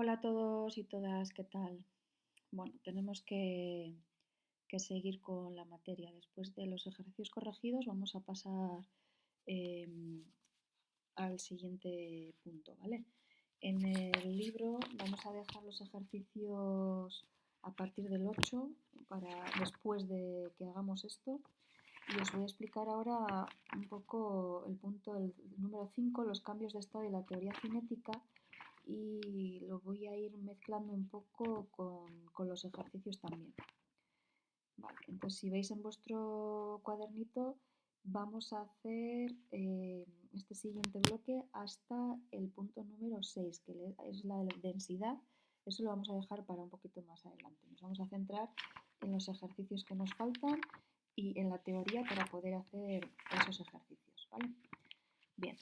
Hola a todos y todas, ¿qué tal? Bueno, tenemos que seguir con la materia. Después de los ejercicios corregidos vamos a pasar em, al siguiente punto, ¿vale? En el libro vamos a dejar los ejercicios a partir del 8 para después de que hagamos esto. Y os voy a explicar ahora un poco el número 5, los cambios de estado y la teoría cinética, y lo voy a ir mezclando un poco con los ejercicios también. Vale, entonces si veis en vuestro cuadernito vamos a hacer este siguiente bloque hasta el punto número 6, que es la densidad. Eso lo vamos a dejar para un poquito más adelante. Nos vamos a centrar en los ejercicios que nos faltan y en la teoría para poder hacer esos ejercicios, ¿vale? Bien,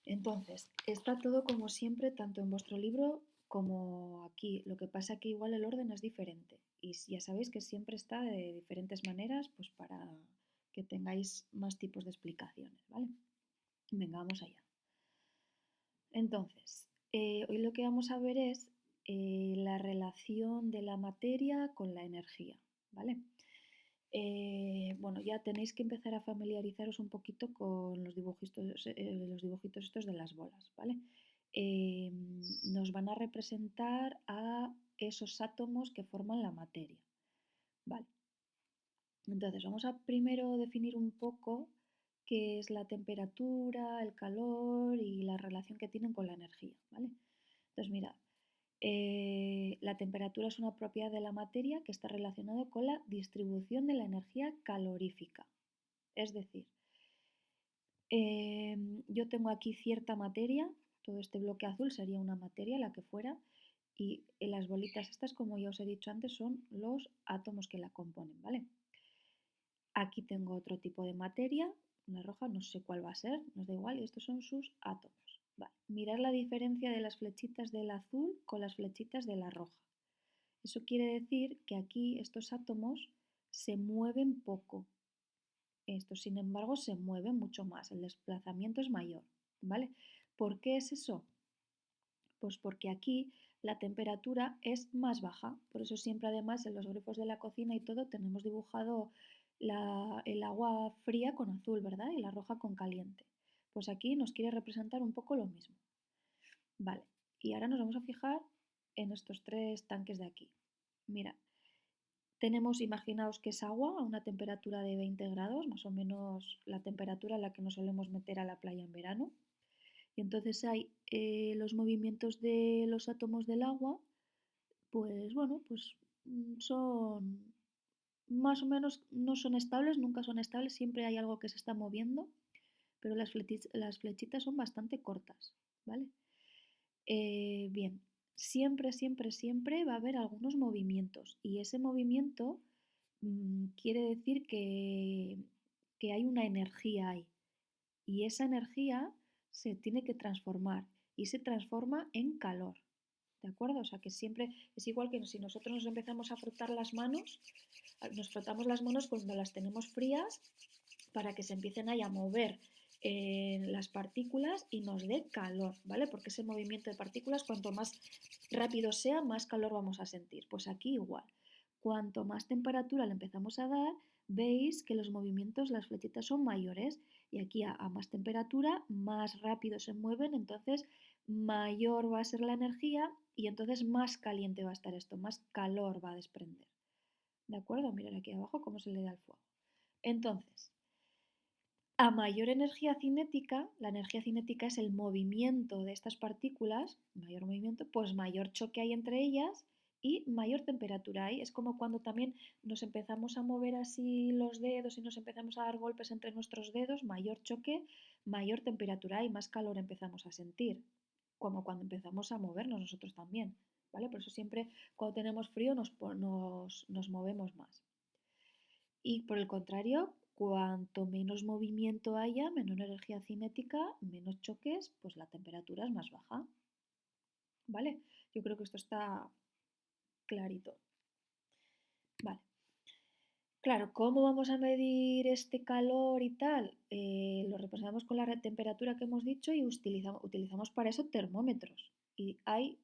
entonces, está todo como siempre, tanto en vuestro libro como aquí. Lo que pasa que igual el orden es diferente. Y ya sabéis que siempre está de diferentes maneras, pues para que tengáis más tipos de explicaciones, ¿vale? Venga, vamos allá. Entonces, hoy lo que vamos a ver es la relación de la materia con la energía, ¿vale? Bueno, ya tenéis que empezar a familiarizaros un poquito con los dibujitos estos de las bolas, ¿vale? Nos van a representar a esos átomos que forman la materia, ¿vale? Entonces, vamos a primero definir un poco qué es la temperatura, el calor y la relación que tienen con la energía, ¿vale? Entonces, mirad, la temperatura es una propiedad de la materia que está relacionada con la distribución de la energía calorífica. Es decir, yo tengo aquí cierta materia, todo este bloque azul sería una materia, la que fuera, y las bolitas estas, como ya os he dicho antes, son los átomos que la componen, ¿vale? Aquí tengo otro tipo de materia, una roja, no sé cuál va a ser, nos da igual, y estos son sus átomos. Vale. Mirad la diferencia de las flechitas del azul con las flechitas de la roja. Eso quiere decir que aquí estos átomos se mueven poco. Estos, sin embargo, se mueven mucho más. El desplazamiento es mayor, ¿vale? ¿Por qué es eso? Pues porque aquí la temperatura es más baja. Por eso siempre, además, en los grifos de la cocina y todo tenemos dibujado el agua fría con azul, ¿verdad? Y la roja con caliente. Pues aquí nos quiere representar un poco lo mismo. Vale, y ahora nos vamos a fijar en estos tres tanques de aquí. Mira, tenemos, imaginaos que es agua a una temperatura de 20 grados, más o menos la temperatura a la que nos solemos meter a la playa en verano. Y entonces hay los movimientos de los átomos del agua, pues bueno, pues son más o menos, no son estables, nunca son estables, siempre hay algo que se está moviendo, pero las flechitas son bastante cortas, ¿vale? Bien, siempre, siempre, siempre va a haber algunos movimientos y ese movimiento quiere decir que hay una energía ahí y esa energía se tiene que transformar y se transforma en calor. ¿De acuerdo? O sea que siempre es igual que si nosotros nos empezamos a frotar las manos, nos frotamos las manos cuando las tenemos frías para que se empiecen ahí a mover las partículas y nos dé calor, ¿vale? Porque ese movimiento de partículas, cuanto más rápido sea, más calor vamos a sentir. Pues aquí igual. Cuanto más temperatura le empezamos a dar, veis que los movimientos, las flechitas son mayores y aquí a más temperatura, más rápido se mueven, entonces mayor va a ser la energía y entonces más caliente va a estar esto, más calor va a desprender. ¿De acuerdo? Mirad aquí abajo cómo se le da el fuego. Entonces, a mayor la energía cinética es el movimiento de estas partículas, mayor movimiento, pues mayor choque hay entre ellas y mayor temperatura hay. Es como cuando también nos empezamos a mover así los dedos y nos empezamos a dar golpes entre nuestros dedos, mayor choque, mayor temperatura hay, más calor empezamos a sentir, como cuando empezamos a movernos nosotros también, ¿vale? Por eso siempre cuando tenemos frío nos movemos más. Y por el contrario, cuanto menos movimiento haya, menos energía cinética, menos choques, pues la temperatura es más baja. ¿Vale? Yo creo que esto está clarito. Vale. Claro, ¿cómo vamos a medir este calor y tal? Lo representamos con la temperatura que hemos dicho y utilizamos para eso termómetros. Y hay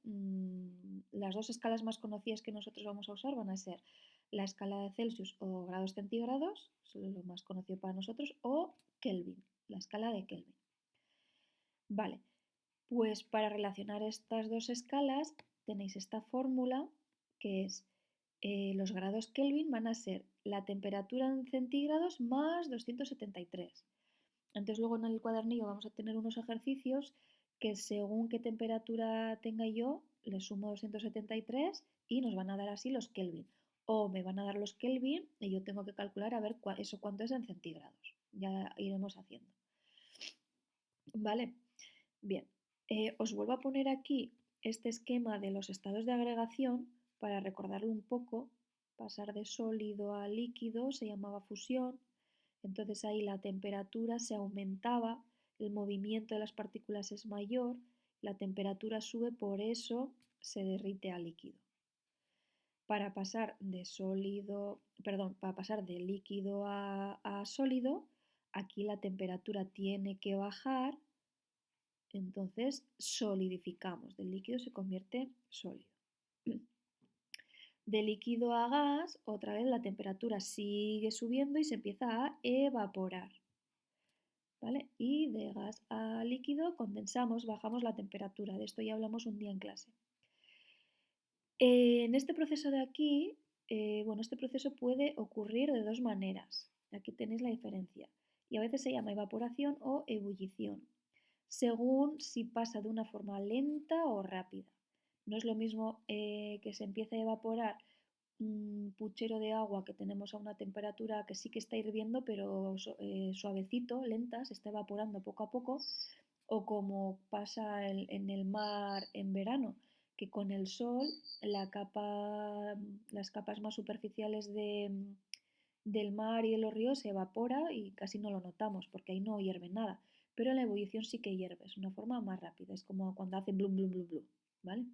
las dos escalas más conocidas que nosotros vamos a usar van a ser la escala de Celsius o grados centígrados, es lo más conocido para nosotros, o Kelvin, la escala de Kelvin. Vale, pues para relacionar estas dos escalas tenéis esta fórmula que es los grados Kelvin van a ser la temperatura en centígrados más 273. Entonces luego en el cuadernillo vamos a tener unos ejercicios que según qué temperatura tenga yo, le sumo 273 y nos van a dar así los Kelvin. O me van a dar los Kelvin y yo tengo que calcular a ver eso cuánto es en centígrados. Ya iremos haciendo. ¿Vale? Bien. Os vuelvo a poner aquí este esquema de los estados de agregación para recordarlo un poco. Pasar de sólido a líquido se llamaba fusión. Entonces ahí la temperatura se aumentaba, el movimiento de las partículas es mayor, la temperatura sube, por eso se derrite a líquido. Para pasar de líquido a sólido, aquí la temperatura tiene que bajar, entonces solidificamos, del líquido se convierte sólido. De líquido a gas, otra vez la temperatura sigue subiendo y se empieza a evaporar. ¿Vale? Y de gas a líquido condensamos, bajamos la temperatura. De esto ya hablamos un día en clase. En este proceso de aquí, este proceso puede ocurrir de dos maneras. Aquí tenéis la diferencia. Y a veces se llama evaporación o ebullición, según si pasa de una forma lenta o rápida. No es lo mismo que se empiece a evaporar un puchero de agua que tenemos a una temperatura que sí que está hirviendo, pero suavecito, lenta, se está evaporando poco a poco, o como pasa en el mar en verano, que con el sol las capas más superficiales del mar y de los ríos se evapora y casi no lo notamos porque ahí no hierve nada. Pero en la ebullición sí que hierve, es una forma más rápida, es como cuando hace blum, blum, blum, blum, ¿vale?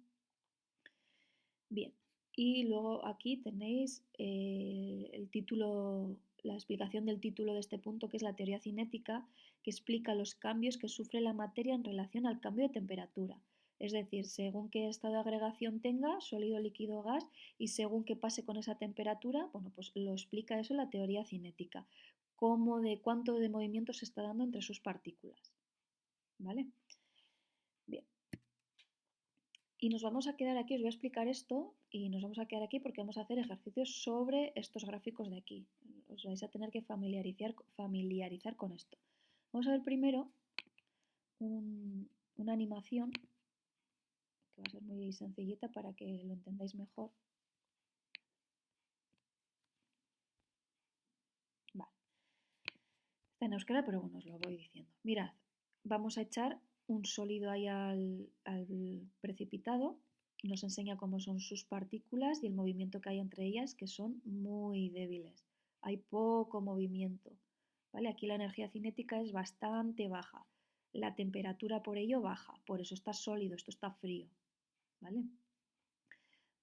Bien, y luego aquí tenéis el título, la explicación del título de este punto, que es la teoría cinética, que explica los cambios que sufre la materia en relación al cambio de temperatura. Es decir, según qué estado de agregación tenga, sólido, líquido, gas, y según qué pase con esa temperatura, bueno, pues lo explica eso la teoría cinética, cómo de cuánto de movimiento se está dando entre sus partículas. ¿Vale? Bien. Y nos vamos a quedar aquí, os voy a explicar esto y nos vamos a quedar aquí porque vamos a hacer ejercicios sobre estos gráficos de aquí. Os vais a tener que familiarizar con esto. Vamos a ver primero una animación que va a ser muy sencillita para que lo entendáis mejor. Vale. Está en euskera, pero bueno, os lo voy diciendo. Mirad, vamos a echar un sólido ahí al precipitado. Nos enseña cómo son sus partículas y el movimiento que hay entre ellas, que son muy débiles. Hay poco movimiento. ¿Vale? Aquí la energía cinética es bastante baja. La temperatura por ello baja, por eso está sólido, esto está frío. ¿Vale?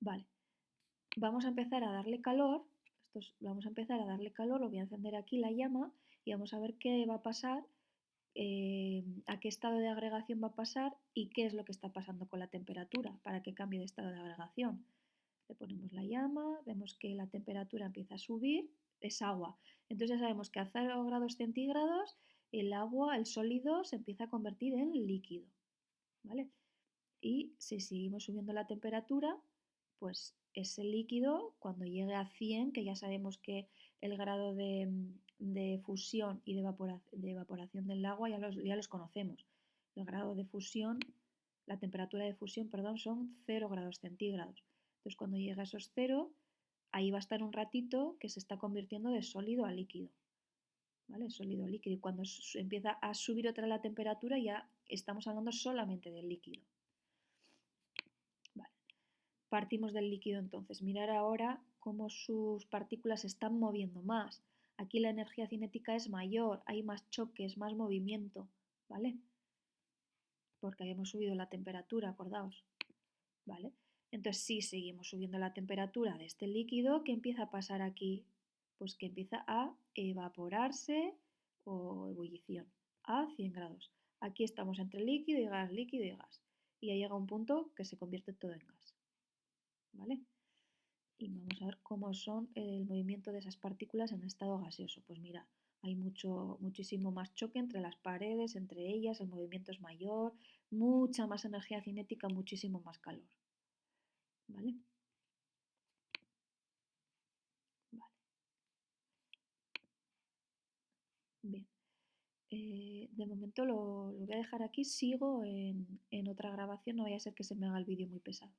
Vale. Vamos a empezar a darle calor. Vamos a empezar a darle calor, lo voy a encender aquí la llama y vamos a ver qué va a pasar, a qué estado de agregación va a pasar y qué es lo que está pasando con la temperatura para que cambie de estado de agregación. Le ponemos la llama, vemos que la temperatura empieza a subir, es agua. Entonces ya sabemos que a 0 grados centígrados el agua, el sólido, se empieza a convertir en líquido. ¿Vale? Y si seguimos subiendo la temperatura, pues ese líquido, cuando llegue a 100, que ya sabemos que el grado de fusión y de evaporación del agua ya los conocemos. El grado de fusión, la temperatura de fusión, perdón, son 0 grados centígrados. Entonces, cuando llegue a esos 0, ahí va a estar un ratito que se está convirtiendo de sólido a líquido. ¿Vale? Sólido a líquido. Y cuando empieza a subir otra la temperatura, ya estamos hablando solamente del líquido. Vale. Partimos del líquido entonces. Mirar ahora cómo sus partículas se están moviendo más. Aquí la energía cinética es mayor, hay más choques, más movimiento, ¿vale? Porque habíamos subido la temperatura, acordaos, ¿vale? Entonces sí, seguimos subiendo la temperatura de este líquido. ¿Qué empieza a pasar aquí? Pues que empieza a evaporarse o ebullición a 100 grados. Aquí estamos entre líquido y gas, líquido y gas. y ya llega un punto que se convierte todo en gas, ¿vale? Y vamos a ver cómo son el movimiento de esas partículas en estado gaseoso. Pues mira, hay muchísimo más choque entre las paredes, entre ellas, el movimiento es mayor, mucha más energía cinética, muchísimo más calor, ¿vale? Vale, bien. De momento lo voy a dejar aquí, sigo en otra grabación, no vaya a ser que se me haga el vídeo muy pesado.